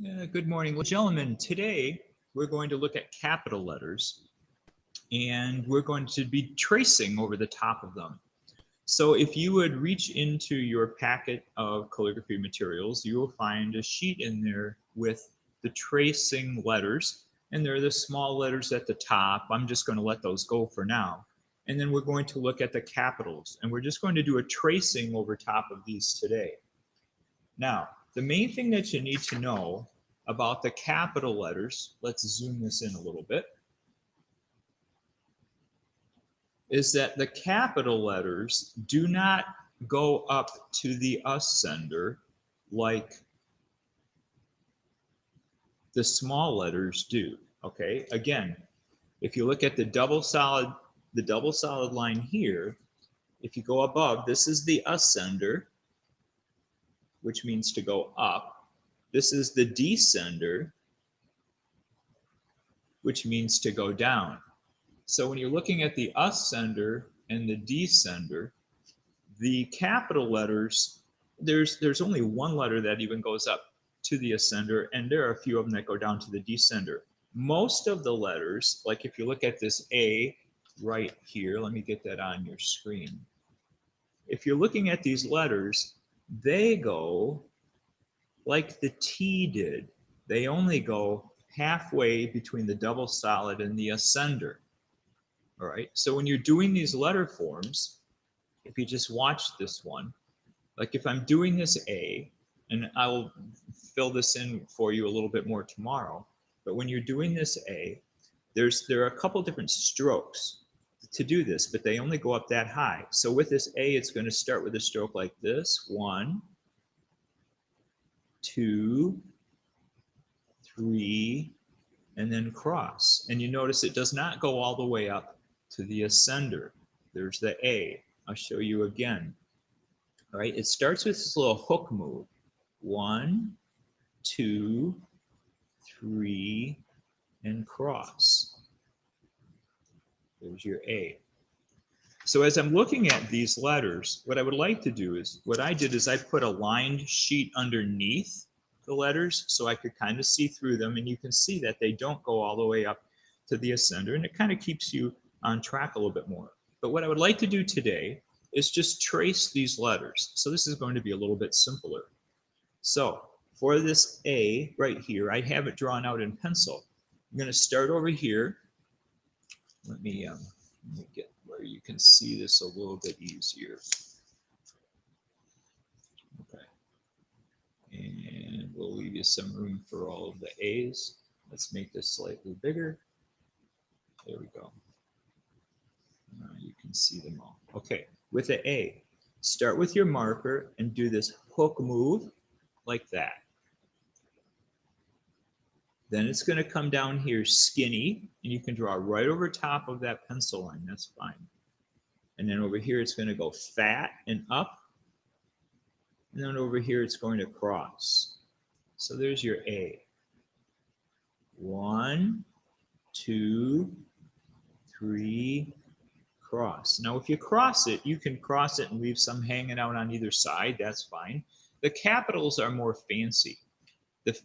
Good morning, well, gentlemen. Today we're going to look at capital letters and we're going to be tracing over the top of them. So if you would reach into your packet of calligraphy materials, you will find a sheet in there with the tracing letters, and there are the small letters at the top. I'm just going to let those go for now. And then we're going to look at the capitals, and we're just going to do a tracing over top of these today. Now, the main thing that you need to know about the capital letters, let's zoom this in a little bit, is that the capital letters do not go up to the ascender like the small letters do. Okay, again, if you look at the double solid line here, if you go above, this is the ascender, which means to go up. This is the descender, which means to go down. So when you're looking at the ascender and the descender, the capital letters, there's only one letter that even goes up to the ascender, and there are a few of them that go down to the descender. Most of the letters, like if you look at this A right here, let me get that on your screen. If you're looking at these letters, they go like the T did. They only go halfway between the double solid and the ascender. All right, so when you're doing these letter forms, if you just watch this one, like if I'm doing this A, and I will fill this in for you a little bit more tomorrow, but when you're doing this A, there are a couple different strokes to do this, but they only go up that high. So with this A, it's going to start with a stroke like this: 1, 2, 3, and then cross. And you notice it does not go all the way up to the ascender. There's the A. I'll show you again. All right, it starts with this little hook move. 1, 2, 3, and cross. There's your A. So as I'm looking at these letters, what I would like to do is, what I did is I put a lined sheet underneath the letters so I could kind of see through them, and you can see that they don't go all the way up to the ascender, and it kind of keeps you on track a little bit more. But what I would like to do today is just trace these letters. So this is going to be a little bit simpler. So for this A right here, I have it drawn out in pencil. I'm going to start over here. Let me get where you can see this a little bit easier. Okay. And we'll leave you some room for all of the A's. Let's make this slightly bigger. There we go. You can see them all. Okay, with the A, start with your marker and do this hook move like that. Then it's going to come down here skinny, and you can draw right over top of that pencil line. That's fine. And then over here, it's going to go fat and up. And then over here, it's going to cross. So there's your A. 1, 2, 3, cross. Now, if you cross it, you can cross it and leave some hanging out on either side. That's fine. The capitals are more fancy.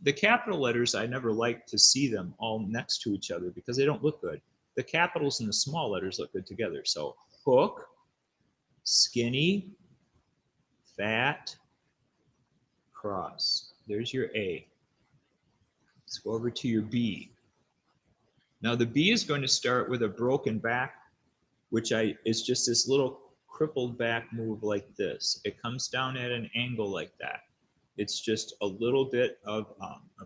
The capital letters, I never like to see them all next to each other because they don't look good. The capitals and the small letters look good together. So hook, skinny, fat, cross. There's your A. Let's go over to your B. Now the B is going to start with a broken back, which is just this little crippled back move like this. It comes down at an angle like that. It's just a little bit of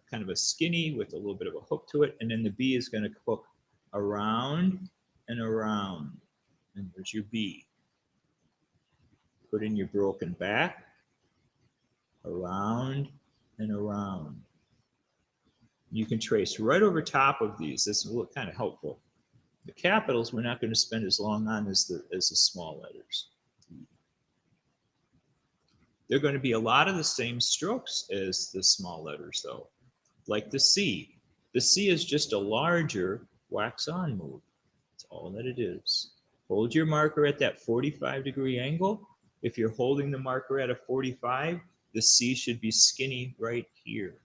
kind of a skinny with a little bit of a hook to it, and then the B is going to hook around and around. And there's your B. Put in your broken back, around and around. You can trace right over top of these. This will look kind of helpful. The capitals we're not going to spend as long on as the small letters. They're going to be a lot of the same strokes as the small letters, though. Like the C. The C is just a larger wax on move. That's all that it is. Hold your marker at that 45-degree angle. If you're holding the marker at a 45, the C should be skinny right here.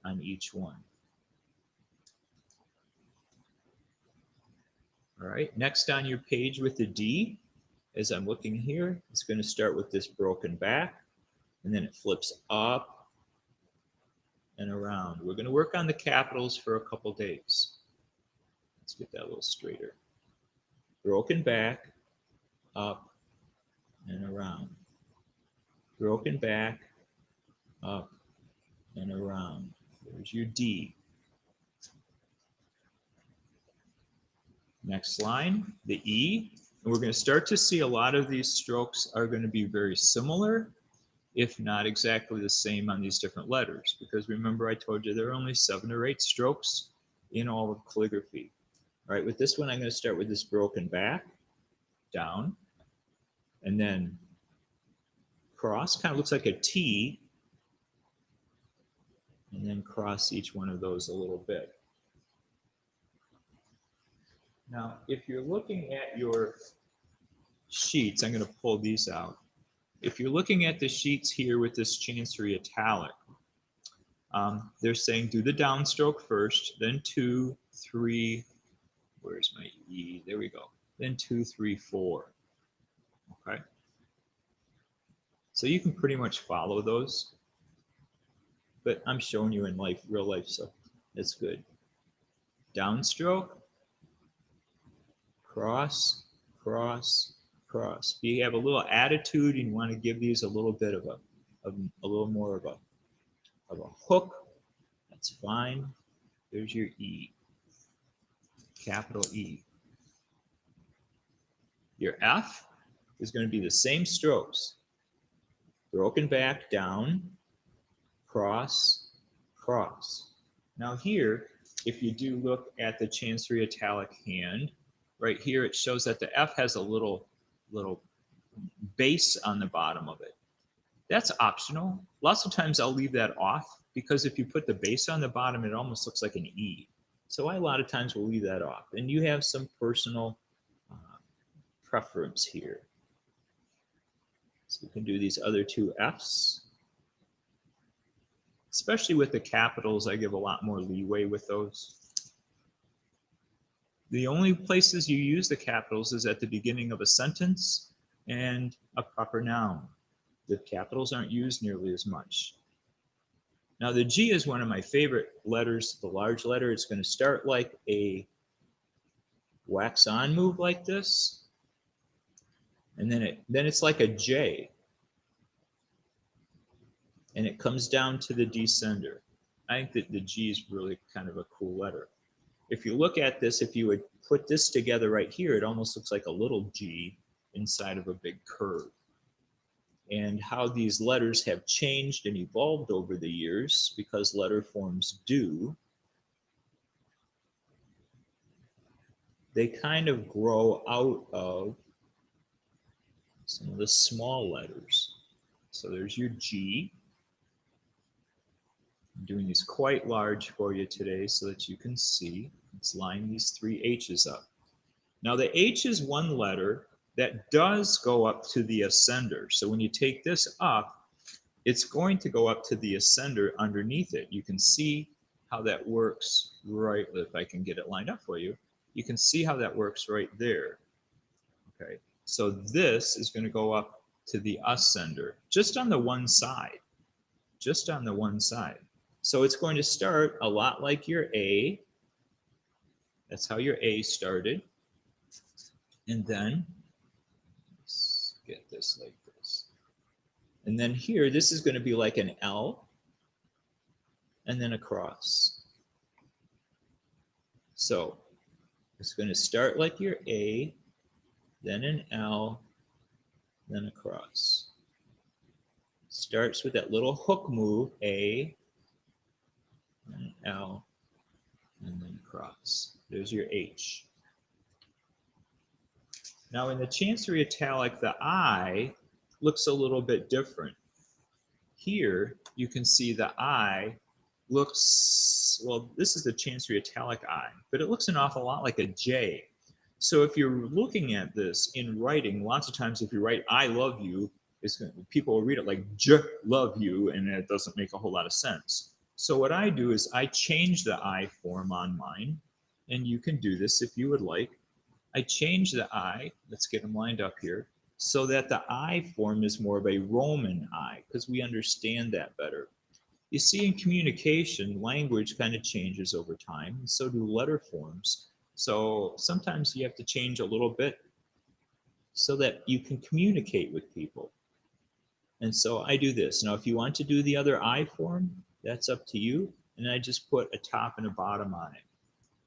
on each one. All right, next on your page with the D, as I'm looking here, it's going to start with this broken back, and then it flips up and around. We're going to work on the capitals for a couple days. Let's get that a little straighter. Broken back, up and around. Broken back, up and around. There's your D. Next line, the E. And we're going to start to see a lot of these strokes are going to be very similar, if not exactly the same on these different letters. Because remember I told you there are only 7 or 8 strokes in all of calligraphy. All right, with this one I'm going to start with this broken back, down, and then cross, kind of looks like a T, and then cross each one of those a little bit. Now, if you're looking at your sheets, I'm going to pull these out. If you're looking at the sheets here with this Chancery Italic, they're saying do the downstroke first, then 2, 3, where's my E? There we go. Then 2, 3, 4. Okay. So you can pretty much follow those, but I'm showing you in life, real life, so it's good. Downstroke, cross, cross, cross. You have a little attitude and you want to give these a little bit of a little more of a hook. That's fine. There's your E, capital E. Your F is going to be the same strokes. Broken back, down, cross, cross. Now here, if you do look at the Chancery Italic hand, right here it shows that the F has a little base on the bottom of it. That's optional. Lots of times I'll leave that off because if you put the base on the bottom, it almost looks like an E. So I a lot of times will leave that off. And you have some personal preference here. So you can do these other 2 Fs. Especially with the capitals, I give a lot more leeway with those. The only places you use the capitals is at the beginning of a sentence and a proper noun. The capitals aren't used nearly as much. Now the G is one of my favorite letters, the large letter. It's going to start like a wax on move like this. And then it's like a J. And it comes down to the descender. I think that the G is really kind of a cool letter. If you look at this, if you would put this together right here, it almost looks like a little G inside of a big curve. And how these letters have changed and evolved over the years, because letter forms do, they kind of grow out of some of the small letters. So there's your G. I'm doing these quite large for you today so that you can see. Let's line these 3 H's up. Now the H is one letter that does go up to the ascender. So when you take this up, it's going to go up to the ascender underneath it. You can see how that works right, if I can get it lined up for you. You can see how that works right there. Okay, so this is going to go up to the ascender, just on the one side, just on the one side. So it's going to start a lot like your A. That's how your A started. And then, let's get this like this. And then here, this is going to be like an L, and then a cross. So it's going to start like your A, then an L, then a cross. Starts with that little hook move, A, and an L, and then cross. There's your H. Now in the Chancery Italic, the I looks a little bit different. Here, you can see the I looks, well, this is the Chancery Italic I, but it looks an awful lot like a J. So if you're looking at this in writing, lots of times if you write I love you, people will read it like J love you, and it doesn't make a whole lot of sense. So what I do is I change the I form on mine, and you can do this if you would like. I change the I, let's get them lined up here, so that the I form is more of a Roman I, because we understand that better. You see, in communication, language kind of changes over time, and so do letter forms. So sometimes you have to change a little bit so that you can communicate with people. And so I do this. Now, if you want to do the other I form, that's up to you. And I just put a top and a bottom on it.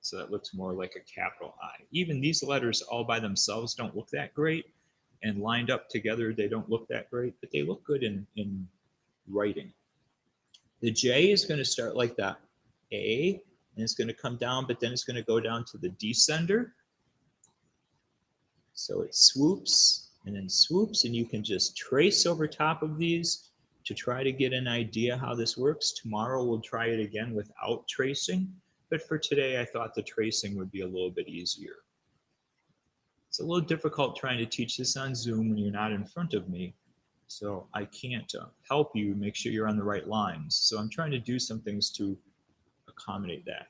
So that looks more like a capital I. Even these letters all by themselves don't look that great. And lined up together, they don't look that great, but they look good in writing. The J is going to start like that A, and it's going to come down, but then it's going to go down to the descender. So it swoops and then swoops, and you can just trace over top of these to try to get an idea how this works. Tomorrow we'll try it again without tracing, but for today I thought the tracing would be a little bit easier. It's a little difficult trying to teach this on Zoom when you're not in front of me, so I can't help you make sure you're on the right lines. So I'm trying to do some things to accommodate that.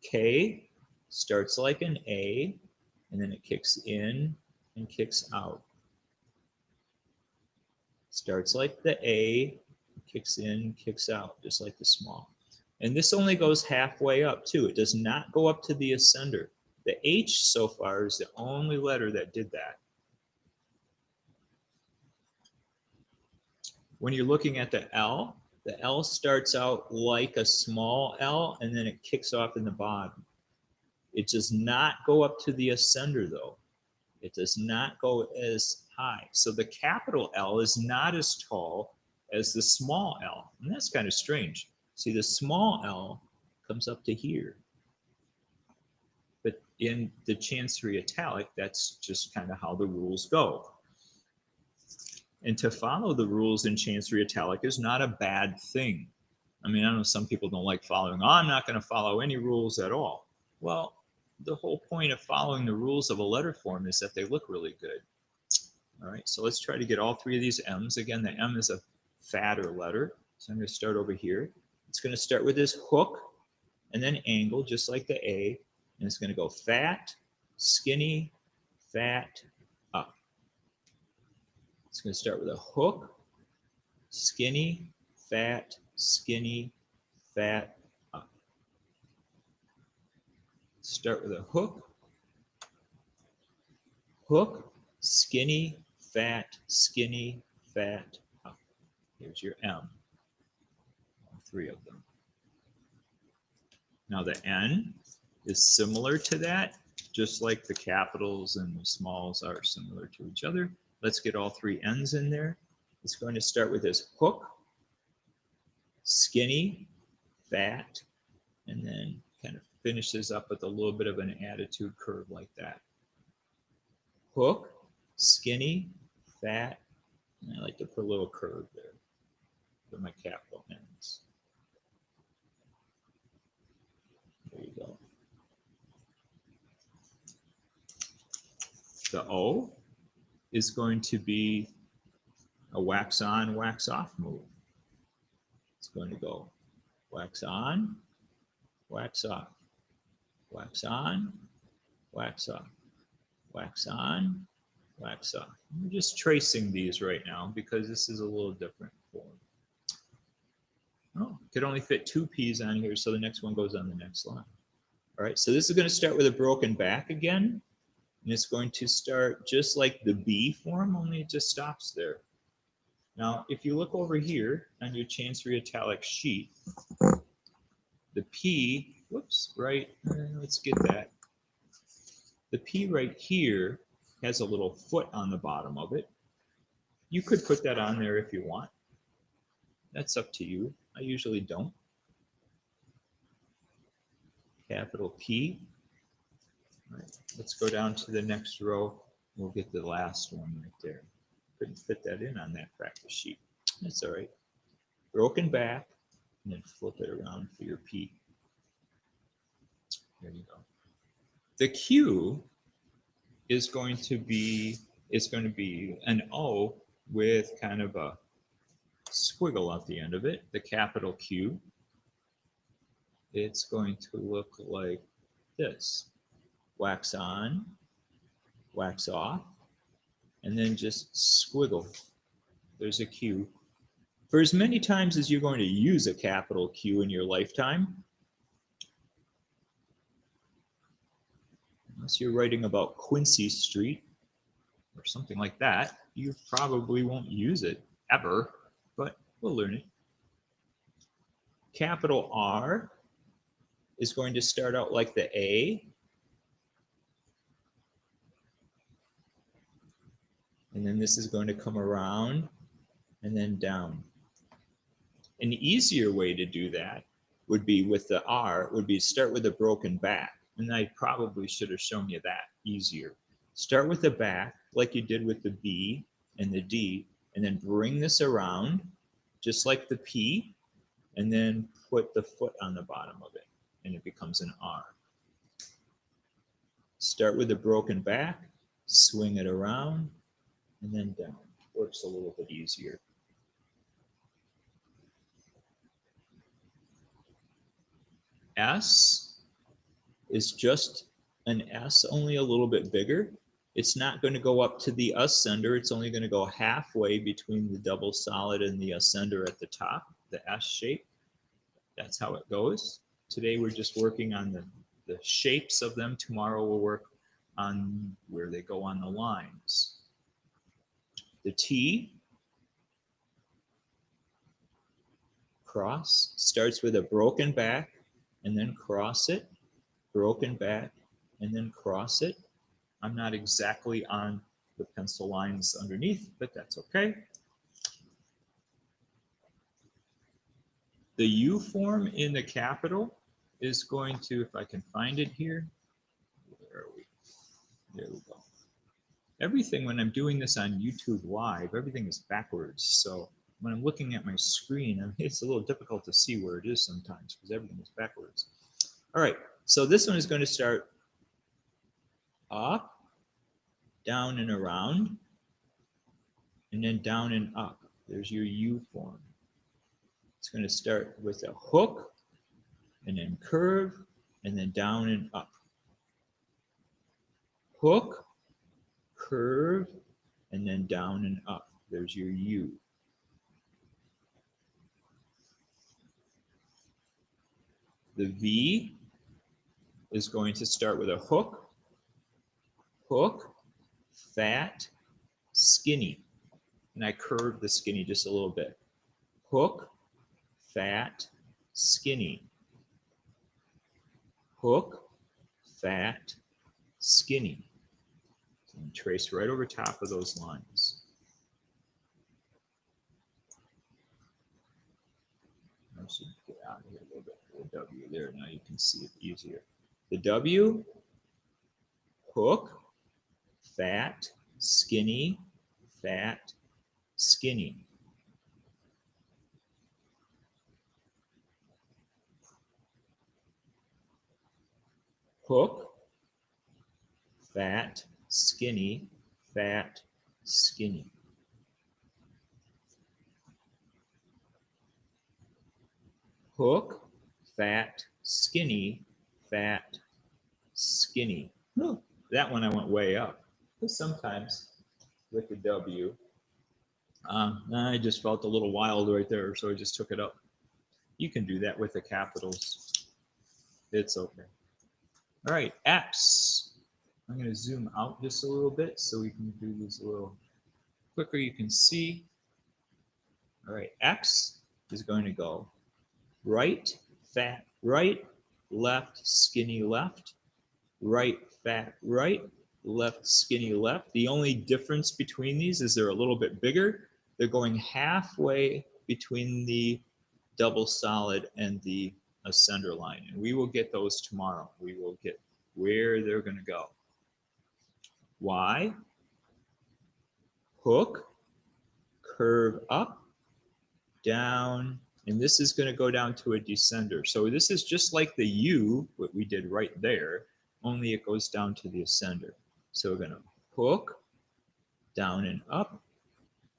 K starts like an A, and then it kicks in and kicks out. Starts like the A, kicks in, kicks out, just like the small. And this only goes halfway up too. It does not go up to the ascender. The H so far is the only letter that did that. When you're looking at the L starts out like a small L, and then it kicks off in the bottom. It does not go up to the ascender though. It does not go as high. So the capital L is not as tall as the small L. And that's kind of strange. See, the small L comes up to here. But in the Chancery Italic, that's just kind of how the rules go. And to follow the rules in Chancery Italic is not a bad thing. I mean, I know some people don't like following. Oh, I'm not going to follow any rules at all. Well, the whole point of following the rules of a letter form is that they look really good. All right, so let's try to get all three of these M's. Again, the M is a fatter letter. So I'm going to start over here. It's going to start with this hook and then angle, just like the A. And it's going to go fat, skinny, fat, up. It's going to start with a hook, skinny, fat, skinny, fat, up. Start with a hook, hook, skinny, fat, skinny, fat, up. Here's your M, all three of them. Now the N is similar to that, just like the capitals and the smalls are similar to each other. Let's get all three N's in there. It's going to start with this hook, skinny, fat, and then kind of finishes up with a little bit of an attitude curve like that. Hook, skinny, fat, and I like to put a little curve there for my capital N's. There you go. The O is going to be a wax on, wax off move. It's going to go wax on, wax off, wax on, wax off, wax on, wax off. I'm just tracing these right now because this is a little different form. Oh, could only fit two P's on here, so the next one goes on the next line. All right, so this is going to start with a broken back again, and it's going to start just like the B form, only it just stops there. Now, if you look over here on your Chancery Italic sheet, the P, whoops, right, let's get that. The P right here has a little foot on the bottom of it. You could put that on there if you want. That's up to you. I usually don't. Capital P. All right, let's go down to the next row. We'll get the last one right there. Couldn't fit that in on that practice sheet. That's all right. Broken back, and then flip it around for your P. There you go. The Q is going to be an O with kind of a squiggle at the end of it, the capital Q. it's going to look like this. Wax on, wax off, and then just squiggle. There's a Q. For as many times as you're going to use a capital Q in your lifetime, unless you're writing about Quincy Street or something like that, you probably won't use it ever, but we'll learn it. Capital R is going to start out like the A, and then this is going to come around and then down. An easier way to do that would be with the R, would be start with a broken back. And I probably should have shown you that easier. Start with the back like you did with the B and the D, and then bring this around just like the P, and then put the foot on the bottom of it, and it becomes an R. Start with a broken back, swing it around, and then down. Works a little bit easier. S is just an S, only a little bit bigger. It's not going to go up to the ascender. It's only going to go halfway between the double solid and the ascender at the top, the S shape. That's how it goes. Today we're just working on the shapes of them. Tomorrow we'll work on where they go on the lines. The T, cross, starts with a broken back and then cross it, broken back, and then cross it. I'm not exactly on the pencil lines underneath, but that's okay. The U form in the capital is going to, if I can find it here, where are we? There we go. Everything, when I'm doing this on YouTube Live, everything is backwards. So when I'm looking at my screen, I mean, it's a little difficult to see where it is sometimes because everything is backwards. All right, so this one is going to start up, down and around, and then down and up. There's your U form. It's going to start with a hook, and then curve, and then down and up. Hook, curve, and then down and up. There's your U. The V is going to start with a hook, hook, fat, skinny. And I curved the skinny just a little bit. Hook, fat, skinny. Hook, fat, skinny. And trace right over top of those lines. I should get out of here a little bit. The W there, now you can see it easier. The W, hook, fat, skinny, fat, skinny. Hook, fat, skinny, fat, skinny. Hook, fat, skinny, fat, skinny. That one I went way up. Because sometimes with the W, I just felt a little wild right there, so I just took it up. You can do that with the capitals. It's okay. All right, X. I'm going to zoom out just a little bit so we can do this a little quicker. You can see. All right, X is going to go right, fat, right, left, skinny, left, right, fat, right, left, skinny, left. The only difference between these is they're a little bit bigger. They're going halfway between the double solid and the ascender line. And we will get those tomorrow. We will get where they're going to go. Y, hook, curve up, down, and this is going to go down to a descender. So this is just like the U, what we did right there, only it goes down to the ascender. So we're going to hook, down and up,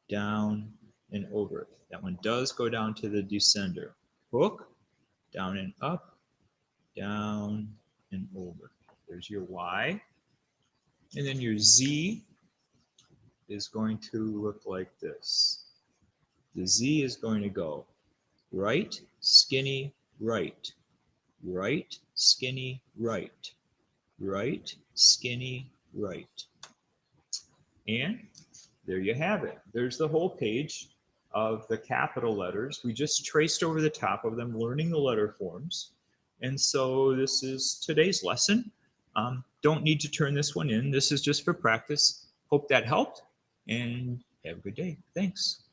down and over. That one does go down to the descender. Hook, down and up, down, and over. There's your Y. And then your Z is going to look like this. The Z is going to go right, skinny, right, right, skinny, right, right, skinny, right. And there you have it. There's the whole page of the capital letters. We just traced over the top of them, learning the letter forms. And so this is today's lesson. Don't need to turn this one in. This is just for practice. Hope that helped, and have a good day. Thanks.